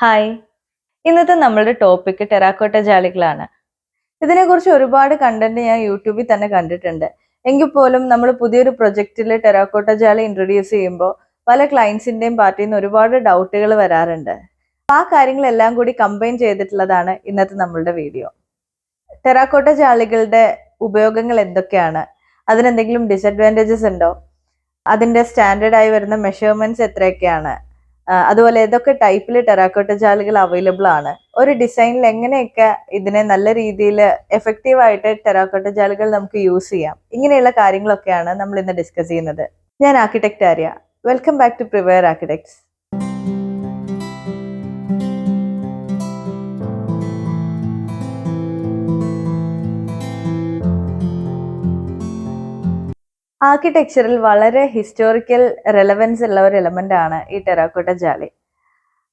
Hi, ഇന്നത്തെ നമ്മളുടെ topic terracotta ജാലികളാണ്. ഇതിനെക്കുറിച്ച് ഒരുപാട് കണ്ടന്റ് ഞാൻ യൂട്യൂബിൽ തന്നെ കണ്ടിട്ടുണ്ട്. എങ്കിൽ പോലും നമ്മൾ പുതിയൊരു പ്രൊജക്റ്റിൽ ടെറാക്കോട്ട ജാലി ഇൻട്രൊഡ്യൂസ് ചെയ്യുമ്പോൾ പല ക്ലയൻസിന്റെയും പാർട്ടിയിൽ നിന്ന് ഒരുപാട് ഡൗട്ടുകൾ വരാറുണ്ട്. ആ കാര്യങ്ങളെല്ലാം കൂടി കമ്പൈൻ ചെയ്തിട്ടുള്ളതാണ് ഇന്നത്തെ നമ്മളുടെ വീഡിയോ. ടെറാക്കോട്ട ജാലികളുടെ ഉപയോഗങ്ങൾ എന്തൊക്കെയാണ്, അതിനെന്തെങ്കിലും ഡിസഡ്വാൻറ്റേജസ് ഉണ്ടോ, അതിന്റെ സ്റ്റാൻഡേർഡ് ആയി വരുന്ന മെഷർമെന്റ്സ് എത്രയൊക്കെയാണ്, അതുപോലെ ഏതൊക്കെ ടൈപ്പിൽ ടെറാക്കോട്ട ജാലികൾ അവൈലബിൾ ആണ്, ഒരു ഡിസൈനിൽ എങ്ങനെയൊക്കെ ഇതിനെ നല്ല രീതിയിൽ എഫക്റ്റീവ് ആയിട്ട് ടെറാക്കോട്ട ജാലികൾ നമുക്ക് യൂസ് ചെയ്യാം, ഇങ്ങനെയുള്ള കാര്യങ്ങളൊക്കെയാണ് നമ്മൾ ഇന്ന് ഡിസ്കസ് ചെയ്യുന്നത്. ഞാൻ architect Arya. Welcome back to Prevare architects. ആർക്കിടെക്ചറിൽ വളരെ ഹിസ്റ്റോറിക്കൽ റെലവൻസ് ഉള്ള ഒരു എലമെന്റ് ആണ് ഈ ടെറാക്കോട്ട ജാലി.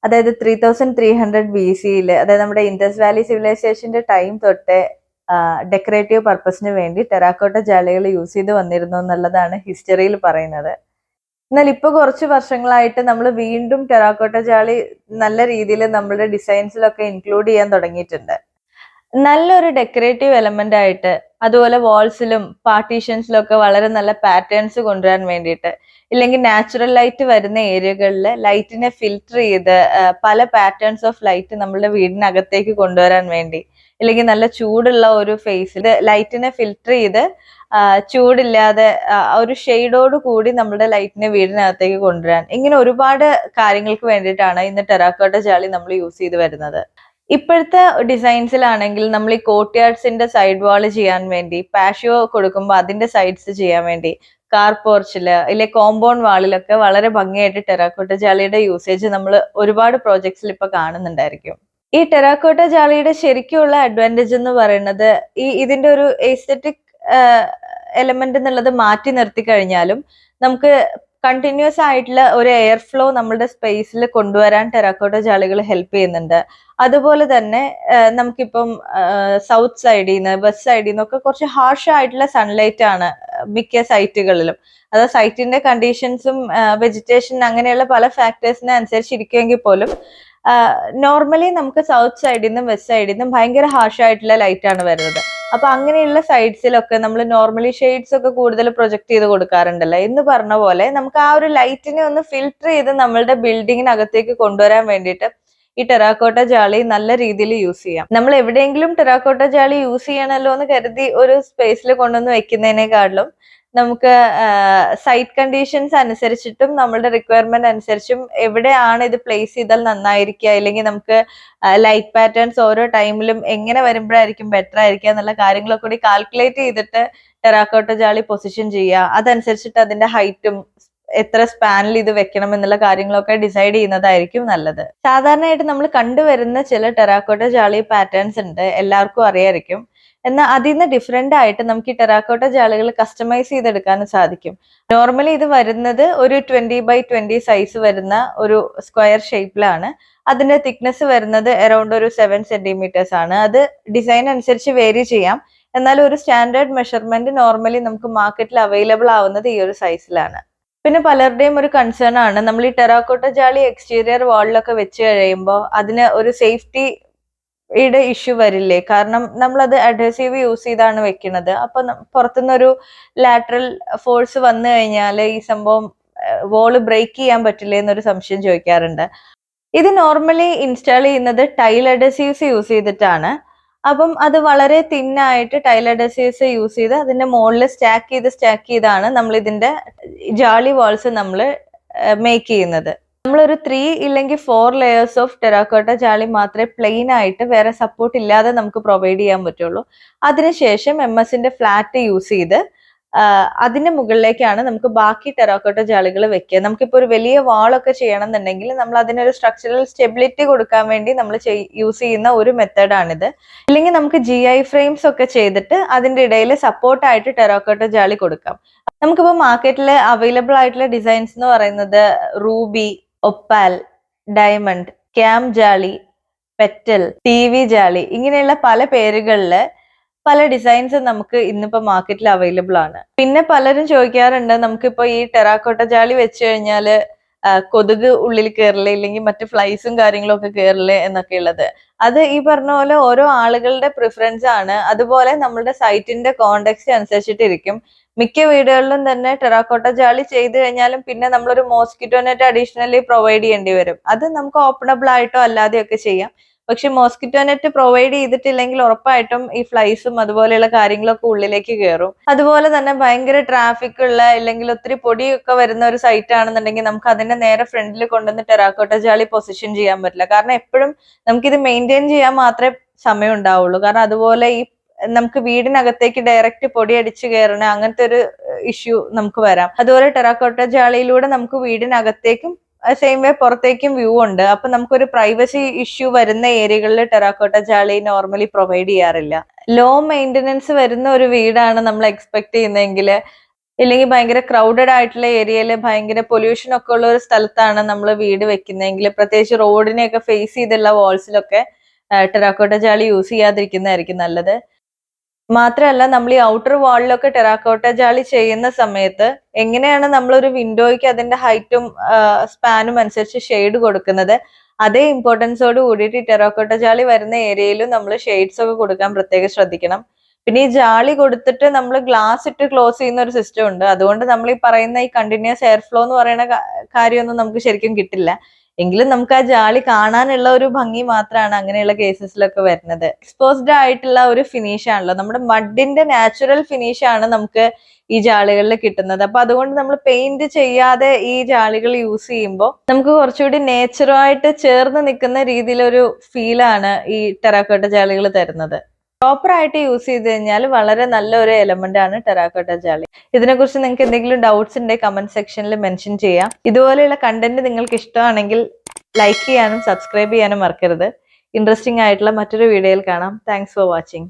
അതായത് 3300 BC-യിൽ, അതായത് നമ്മുടെ ഇൻഡസ് വാലി സിവിലൈസേഷന്റെ ടൈം തൊട്ട് ഡെക്കറേറ്റീവ് പർപ്പസിന് വേണ്ടി ടെറാക്കോട്ട ജാലികൾ യൂസ് ചെയ്ത് വന്നിരുന്നു എന്നുള്ളതാണ് ഹിസ്റ്ററിയിൽ പറയുന്നത്. എന്നാൽ ഇപ്പൊ കുറച്ച് വർഷങ്ങളായിട്ട് നമ്മൾ വീണ്ടും ടെറാക്കോട്ട ജാലി നല്ല രീതിയിൽ നമ്മുടെ ഡിസൈൻസിലൊക്കെ ഇൻക്ലൂഡ് ചെയ്യാൻ തുടങ്ങിയിട്ടുണ്ട്. നല്ലൊരു ഡെക്കറേറ്റീവ് എലമെന്റ് ആയിട്ട്, അതുപോലെ വാൾസിലും പാർട്ടീഷൻസിലും ഒക്കെ വളരെ നല്ല പാറ്റേൺസ് കൊണ്ടുവരാൻ വേണ്ടിയിട്ട്, ഇല്ലെങ്കിൽ നാച്ചുറൽ ലൈറ്റ് വരുന്ന ഏരിയകളിൽ ലൈറ്റിനെ ഫിൽറ്റർ ചെയ്ത് പല പാറ്റേൺസ് ഓഫ് ലൈറ്റ് നമ്മളുടെ വീടിനകത്തേക്ക് കൊണ്ടുവരാൻ വേണ്ടി, ഇല്ലെങ്കിൽ നല്ല ചൂടുള്ള ഒരു ഫേസിൽ ലൈറ്റിനെ ഫിൽറ്റർ ചെയ്ത് ചൂടില്ലാതെ ഒരു ഷെയ്ഡോട് കൂടി നമ്മുടെ ലൈറ്റിനെ വീടിനകത്തേക്ക് കൊണ്ടുവരാൻ, ഇങ്ങനെ ഒരുപാട് കാര്യങ്ങൾക്ക് വേണ്ടിയിട്ടാണ് ഇന്ന് ടെറാക്കോട്ട ജാലി നമ്മൾ യൂസ് ചെയ്ത് വരുന്നത്. ഇപ്പോഴത്തെ ഡിസൈൻസിലാണെങ്കിൽ നമ്മൾ ഈ കോർട്ട്യാർഡ്സിന്റെ സൈഡ് വാള് ചെയ്യാൻ വേണ്ടി, പാഷ്യോ കൊടുക്കുമ്പോൾ അതിന്റെ സൈഡ്സ് ചെയ്യാൻ വേണ്ടി, കാർ പോർച്ചില് ഇല്ലെ കോമ്പൗണ്ട് വാളിലൊക്കെ വളരെ ഭംഗിയായിട്ട് ടെറാക്കോട്ട ജാലിയുടെ യൂസേജ് നമ്മൾ ഒരുപാട് പ്രോജക്ട്സിൽ ഇപ്പൊ കാണുന്നുണ്ടായിരിക്കും. ഈ ടെറാക്കോട്ട ജാലിയുടെ ശരിക്കുള്ള അഡ്വാൻറ്റേജ് എന്ന് പറയുന്നത് ഇതിന്റെ ഒരു എസ്തെറ്റിക് എലമെന്റ് എന്നുള്ളത് മാറ്റി നിർത്തി കഴിഞ്ഞാലും നമുക്ക് കണ്ടിന്യൂസ് ആയിട്ടുള്ള ഒരു എയർ ഫ്ലോ നമ്മുടെ സ്പേസിൽ കൊണ്ടുവരാൻ ടെറാക്കോട്ട ജാലികൾ ഹെൽപ്പ് ചെയ്യുന്നുണ്ട്. അതുപോലെ തന്നെ നമുക്കിപ്പം സൗത്ത് സൈഡിൽ നിന്ന്, വെസ്റ്റ് സൈഡിൽ നിന്നൊക്കെ കുറച്ച് ഹാർഷ് ആയിട്ടുള്ള സൺലൈറ്റ് ആണ് മിക്ക സൈറ്റുകളിലും. അത് സൈറ്റിന്റെ കണ്ടീഷൻസും വെജിറ്റേഷൻ അങ്ങനെയുള്ള പല ഫാക്ടേഴ്സിനെ അനുസരിച്ചിരിക്കുമെങ്കിൽ പോലും നോർമലി നമുക്ക് സൗത്ത് സൈഡിൽ നിന്നും വെസ്റ്റ് സൈഡിൽ നിന്നും ഭയങ്കര ഹാർഷ് ആയിട്ടുള്ള ലൈറ്റ് ആണ് വരുന്നത്. അപ്പൊ അങ്ങനെയുള്ള സൈഡ്സിലൊക്കെ നമ്മൾ നോർമലി ഷെയ്ഡ്സ് ഒക്കെ കൂടുതൽ പ്രൊജക്ട് ചെയ്ത് കൊടുക്കാറുണ്ടല്ലോ. എന്ന് പറഞ്ഞ പോലെ നമുക്ക് ആ ഒരു ലൈറ്റിനെ ഒന്ന് ഫിൽറ്റർ ചെയ്ത് നമ്മളുടെ ബിൽഡിങ്ങിനകത്തേക്ക് കൊണ്ടുവരാൻ വേണ്ടിയിട്ട് ഈ ടെറാക്കോട്ട ജാലി നല്ല രീതിയിൽ യൂസ് ചെയ്യാം. നമ്മൾ എവിടെയെങ്കിലും ടെറാക്കോട്ട ജാലി യൂസ് ചെയ്യണമല്ലോ എന്ന് കരുതി ഒരു സ്പേസിൽ കൊണ്ടുവന്ന് വെക്കുന്നതിനേക്കാളും നമുക്ക് സൈറ്റ് കണ്ടീഷൻസ് അനുസരിച്ചിട്ടും നമ്മളുടെ റിക്വയർമെന്റ് അനുസരിച്ചും എവിടെയാണ് ഇത് പ്ലേസ് ചെയ്താൽ നന്നായിരിക്കുക, അല്ലെങ്കിൽ നമുക്ക് ലൈറ്റ് പാറ്റേൺസ് ഓരോ ടൈമിലും എങ്ങനെ വരുമ്പോഴായിരിക്കും ബെറ്റർ ആയിരിക്കുക എന്നുള്ള കാര്യങ്ങളൊക്കെ കൂടി കാൽക്കുലേറ്റ് ചെയ്തിട്ട് ടെറാക്കോട്ട ജാലി പൊസിഷൻ ചെയ്യുക. അതനുസരിച്ചിട്ട് അതിന്റെ ഹൈറ്റും എത്ര സ്പാനിൽ ഇത് വെക്കണം എന്നുള്ള കാര്യങ്ങളൊക്കെ ഡിസൈഡ് ചെയ്യുന്നതായിരിക്കും നല്ലത്. സാധാരണയായിട്ട് നമ്മൾ കണ്ടുവരുന്ന ചില ടെറാക്കോട്ട ജാലി പാറ്റേൺസ് ഉണ്ട്, എല്ലാവർക്കും അറിയായിരിക്കും. എന്നാൽ അതിൽ നിന്ന് ഡിഫറെന്റ് ആയിട്ട് നമുക്ക് ഈ ടെറാക്കോട്ട ജാലികൾ കസ്റ്റമൈസ് ചെയ്തെടുക്കാനും സാധിക്കും. നോർമലി ഇത് വരുന്നത് ഒരു 20x20 സൈസ് വരുന്ന ഒരു സ്ക്വയർ ഷേപ്പിലാണ്. അതിന്റെ തിക്നെസ് വരുന്നത് അറൌണ്ട് ഒരു 7 സെന്റിമീറ്റേഴ്സ് ആണ്. അത് ഡിസൈൻ അനുസരിച്ച് വേരി ചെയ്യാം. എന്നാൽ ഒരു സ്റ്റാൻഡേർഡ് മെഷർമെന്റ് നോർമലി നമുക്ക് മാർക്കറ്റിൽ അവൈലബിൾ ആവുന്നത് ഈ ഒരു സൈസിലാണ്. പിന്നെ പലരുടെയും ഒരു കൺസേൺ ആണ്, നമ്മൾ ഈ ടെറാക്കോട്ട ജാലി എക്സ്റ്റീരിയർ വാളിലൊക്കെ വെച്ച് കഴിയുമ്പോൾ അതിന് ഒരു സേഫ്റ്റിയുടെ ഇഷ്യൂ വരില്ലേ? കാരണം നമ്മൾ അത് അഡ്ഹസീവ് യൂസ് ചെയ്താണ് വെക്കുന്നത്. അപ്പൊ പുറത്തുനിന്നൊരു ലാറ്ററൽ ഫോഴ്സ് വന്നു കഴിഞ്ഞാൽ ഈ സംഭവം വോള് ബ്രേക്ക് ചെയ്യാൻ പറ്റില്ലേ എന്നൊരു സംശയം ചോദിക്കാറുണ്ട്. ഇത് നോർമലി ഇൻസ്റ്റാൾ ചെയ്യുന്നത് ടൈൽ അഡ്ഹസീവ്സ് യൂസ് ചെയ്തിട്ടാണ്. അപ്പം അത് വളരെ തിന്നായിട്ട് ടൈൽ അഡ്ഹസീവ്സ് യൂസ് ചെയ്ത് അതിന്റെ മുകളിൽ സ്റ്റാക്ക് ചെയ്താണ് നമ്മൾ ഇതിന്റെ ജാലി വാൾസ് നമ്മൾ മേക്ക് ചെയ്യുന്നത്. നമ്മളൊരു 3 ഇല്ലെങ്കിൽ 4 ലെയേഴ്സ് ഓഫ് ടെറാക്കോട്ട ജാലി മാത്രമേ പ്ലെയിൻ ആയിട്ട് വേറെ സപ്പോർട്ട് ഇല്ലാതെ നമുക്ക് പ്രൊവൈഡ് ചെയ്യാൻ പറ്റുള്ളൂ. അതിനുശേഷം MS-ന്റെ ഫ്ലാറ്റ് യൂസ് ചെയ്ത് അതിന്റെ മുകളിലേക്കാണ് നമുക്ക് ബാക്കി ടെറാക്കോട്ട ജാലികൾ വെക്കുക. നമുക്കിപ്പോൾ ഒരു വലിയ വാളൊക്കെ ചെയ്യണം എന്നുണ്ടെങ്കിൽ നമ്മൾ അതിനൊരു സ്ട്രക്ചറൽ സ്റ്റെബിലിറ്റി കൊടുക്കാൻ വേണ്ടി നമ്മൾ യൂസ് ചെയ്യുന്ന ഒരു മെത്തേഡാണിത്. ഇല്ലെങ്കിൽ നമുക്ക് GI ഫ്രെയിംസ് ഒക്കെ ചെയ്തിട്ട് അതിന്റെ ഇടയിൽ സപ്പോർട്ടായിട്ട് ടെറാക്കോട്ട ജാലി കൊടുക്കാം. നമുക്കിപ്പോൾ മാർക്കറ്റിൽ അവൈലബിൾ ആയിട്ടുള്ള ഡിസൈൻസ് എന്ന് പറയുന്നത് റൂബി, ഒപ്പാൽ, ഡയമണ്ട്, ക്യാം ജാലി, പെറ്റൽ, TV ജാലി, ഇങ്ങനെയുള്ള പല പേരുകളില് പല ഡിസൈൻസ് നമുക്ക് ഇന്നിപ്പോ മാർക്കറ്റിൽ അവൈലബിൾ ആണ്. പിന്നെ പലരും ചോദിക്കാറുണ്ട്, നമുക്കിപ്പോ ഈ ടെറാക്കോട്ട ജാലി വെച്ച് കഴിഞ്ഞാല് കൊതുക് ഉള്ളിൽ കയറില്ലേ, ഇല്ലെങ്കിൽ മറ്റു ഫ്ലൈസും കാര്യങ്ങളും ഒക്കെ കയറില്ലേ എന്നൊക്കെ ഉള്ളത്. അത് ഈ പറഞ്ഞ പോലെ ഓരോ ആളുകളുടെ പ്രിഫറൻസ് ആണ്. അതുപോലെ നമ്മുടെ സൈറ്റിന്റെ കോണ്ടെക്സ്റ്റ് അനുസരിച്ചിട്ടിരിക്കും. മിക്ക വീടുകളിലും തന്നെ ടെറാക്കോട്ട ജാളി ചെയ്ത് കഴിഞ്ഞാലും പിന്നെ നമ്മളൊരു മോസ്കിറ്റോ നെറ്റ് അഡീഷണലി പ്രൊവൈഡ് ചെയ്യേണ്ടി വരും. അത് നമുക്ക് ഓപ്പണബിൾ ആയിട്ടോ അല്ലാതെയൊക്കെ ചെയ്യാം. പക്ഷെ മോസ്കിറ്റോ നെറ്റ് പ്രൊവൈഡ് ചെയ്തിട്ടില്ലെങ്കിൽ ഉറപ്പായിട്ടും ഈ ഫ്ലൈസും അതുപോലെയുള്ള കാര്യങ്ങളൊക്കെ ഉള്ളിലേക്ക് കയറും. അതുപോലെ തന്നെ ഭയങ്കര ട്രാഫിക് ഉള്ള, അല്ലെങ്കിൽ ഒത്തിരി പൊടിയൊക്കെ വരുന്ന ഒരു സൈറ്റ് ആണെന്നുണ്ടെങ്കിൽ നമുക്ക് അതിന്റെ നേരെ ഫ്രണ്ടിൽ കൊണ്ടുവന്ന് ടെറാക്കോട്ട ജാളി പൊസിഷൻ ചെയ്യാൻ പറ്റില്ല. കാരണം എപ്പോഴും നമുക്കിത് മെയിൻറ്റെയിൻ ചെയ്യാൻ മാത്രമേ സമയം ഉണ്ടാവുള്ളൂ. കാരണം അതുപോലെ ഈ നമുക്ക് വീടിനകത്തേക്ക് ഡയറക്റ്റ് പൊടി അടിച്ചു കയറണ അങ്ങനത്തെ ഒരു ഇഷ്യൂ നമുക്ക് വരാം. അതുപോലെ ടെറാക്കോട്ട ജാളിയിലൂടെ നമുക്ക് വീടിനകത്തേക്കും സെയിം വേ പുറത്തേക്കും വ്യൂ ഉണ്ട്. അപ്പൊ നമുക്കൊരു പ്രൈവസി ഇഷ്യൂ വരുന്ന ഏരിയകളിൽ ടെറാക്കോട്ട ജാളി നോർമലി പ്രൊവൈഡ് ചെയ്യാറില്ല. ലോ മെയിൻ്റെനൻസ് വരുന്ന ഒരു വീടാണ് നമ്മൾ എക്സ്പെക്ട് ചെയ്യുന്നതെങ്കിൽ, ഇല്ലെങ്കിൽ ഭയങ്കര ക്രൗഡഡ് ആയിട്ടുള്ള ഏരിയയിൽ ഭയങ്കര പൊല്യൂഷൻ ഒക്കെ ഉള്ള ഒരു സ്ഥലത്താണ് നമ്മൾ വീട് വെക്കുന്നതെങ്കിൽ, പ്രത്യേകിച്ച് റോഡിനെയൊക്കെ ഫേസ് ചെയ്തുള്ള വാൾസിലൊക്കെ ടെറാക്കോട്ട ജാളി യൂസ് ചെയ്യാതിരിക്കുന്നതായിരിക്കും നല്ലത്. മാത്രമല്ല, നമ്മൾ ഈ ഔട്ടർ വാളിലൊക്കെ ടെറാക്കോട്ട ജാളി ചെയ്യുന്ന സമയത്ത് എങ്ങനെയാണ് നമ്മളൊരു വിൻഡോയ്ക്ക് അതിന്റെ ഹൈറ്റും സ്പാനും അനുസരിച്ച് ഷെയ്ഡ് കൊടുക്കുന്നത്, അതേ ഇമ്പോർട്ടൻസോട് കൂടിയിട്ട് ഈ ടെറാക്കോട്ട ജാളി വരുന്ന ഏരിയയിലും നമ്മൾ ഷെയ്ഡ്സ് ഒക്കെ കൊടുക്കാൻ പ്രത്യേകം ശ്രദ്ധിക്കണം. പിന്നെ ഈ ജാളി കൊടുത്തിട്ട് നമ്മൾ ഗ്ലാസ് ഇട്ട് ക്ലോസ് ചെയ്യുന്ന ഒരു സിസ്റ്റം ഉണ്ട്. അതുകൊണ്ട് നമ്മൾ ഈ പറയുന്ന ഈ കണ്ടിന്യൂസ് എയർ ഫ്ലോ എന്ന് പറയുന്ന കാര്യമൊന്നും നമുക്ക് ശരിക്കും കിട്ടില്ല. എങ്കിലും നമുക്ക് ആ ജാളി കാണാനുള്ള ഒരു ഭംഗി മാത്രമാണ് അങ്ങനെയുള്ള കേസസിലൊക്കെ വരുന്നത്. എക്സ്പോസ്ഡ് ആയിട്ടുള്ള ഒരു ഫിനിഷ് ആണല്ലോ, നമ്മുടെ മഡിന്റെ നാച്ചുറൽ ഫിനിഷ് ആണ് നമുക്ക് ഈ ജാളികളിൽ കിട്ടുന്നത്. അപ്പൊ അതുകൊണ്ട് നമ്മൾ പെയിന്റ് ചെയ്യാതെ ഈ ജാളികൾ യൂസ് ചെയ്യുമ്പോൾ നമുക്ക് കുറച്ചുകൂടി നേച്ചറുമായിട്ട് ചേർന്ന് നിൽക്കുന്ന രീതിയിലൊരു ഫീലാണ് ഈ ടെറാക്കോട്ട ജാളികൾ തരുന്നത്. പ്രോപ്പർ ആയിട്ട് യൂസ് ചെയ്ത് കഴിഞ്ഞാൽ വളരെ നല്ലൊരു എലമെന്റ് ആണ് ടെറാക്കോട്ട ജാളി. ഇതിനെക്കുറിച്ച് നിങ്ങൾക്ക് എന്തെങ്കിലും ഡൗട്ട്സ് ഉണ്ടെങ്കിൽ കമന്റ് സെക്ഷനിൽ മെൻഷൻ ചെയ്യാം. ഇതുപോലെയുള്ള കണ്ടന്റ് നിങ്ങൾക്ക് ഇഷ്ടമാണെങ്കിൽ ലൈക്ക് ചെയ്യാനും സബ്സ്ക്രൈബ് ചെയ്യാനും മറക്കരുത്. ഇൻട്രസ്റ്റിംഗ് ആയിട്ടുള്ള മറ്റൊരു വീഡിയോയിൽ കാണാം. Thanks for watching.